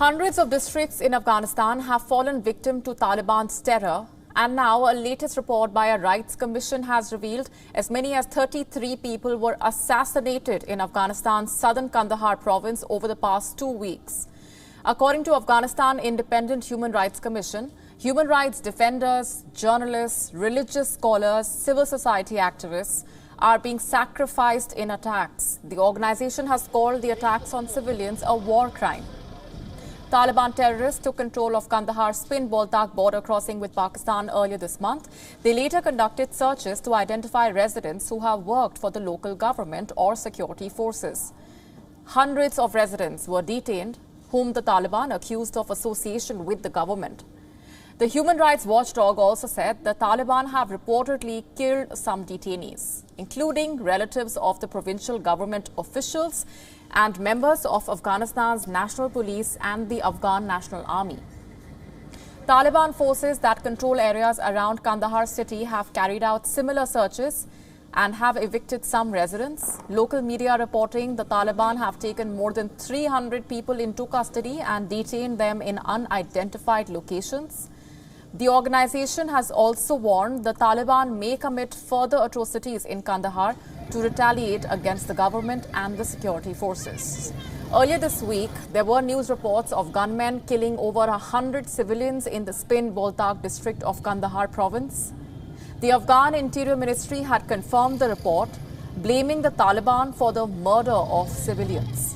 Hundreds of districts in Afghanistan have fallen victim to Taliban's terror, and now a latest report by a rights commission has revealed as many as 33 people were assassinated in Afghanistan's southern Kandahar province over the past 2 weeks. According to Afghanistan Independent Human Rights Commission, human rights defenders, journalists, religious scholars, civil society activists are being sacrificed in attacks. The organization has called the attacks on civilians a war crime. Taliban terrorists took control of Kandahar's Spin Boltak border crossing with Pakistan earlier this month. They later conducted searches to identify residents who have worked for the local government or security forces. Hundreds of residents were detained, whom the Taliban accused of association with the government. The human rights watchdog also said the Taliban have reportedly killed some detainees, including relatives of the provincial government officials and members of Afghanistan's national police and the Afghan National Army. Taliban forces that control areas around Kandahar city have carried out similar searches and have evicted some residents. Local media reporting the Taliban have taken more than 300 people into custody and detained them in unidentified locations. The organization has also warned the Taliban may commit further atrocities in Kandahar to retaliate against the government and the security forces. Earlier this week, there were news reports of gunmen killing over 100 civilians in the Spin Boltak district of Kandahar province. The Afghan Interior Ministry had confirmed the report, blaming the Taliban for the murder of civilians.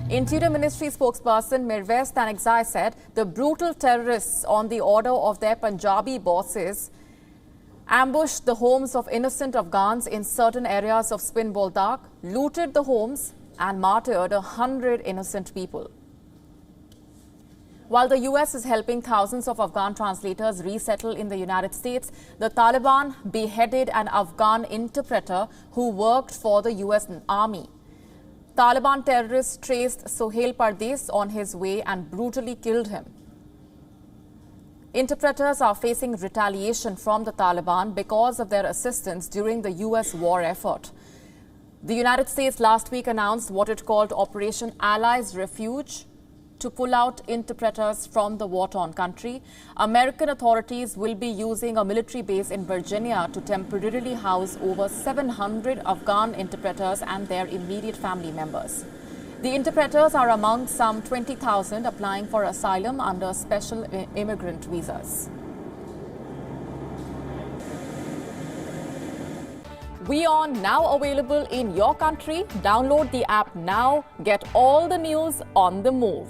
Interior Ministry spokesperson Mirwais Tanekzai said the brutal terrorists on the order of their Punjabi bosses ambushed the homes of innocent Afghans in certain areas of Spin Boltak, looted the homes and martyred 100 innocent people. While the US is helping thousands of Afghan translators resettle in the United States, the Taliban beheaded an Afghan interpreter who worked for the US Army. Taliban terrorists traced Sohail Pardes on his way and brutally killed him. Interpreters are facing retaliation from the Taliban because of their assistance during the US war effort. The United States last week announced what it called Operation Allies Refuge to pull out interpreters from the war-torn country. American authorities will be using a military base in Virginia to temporarily house over 700 Afghan interpreters and their immediate family members. The interpreters are among some 20,000 applying for asylum under special immigrant visas. WION now available in your country. Download the app now. Get all the news on the move.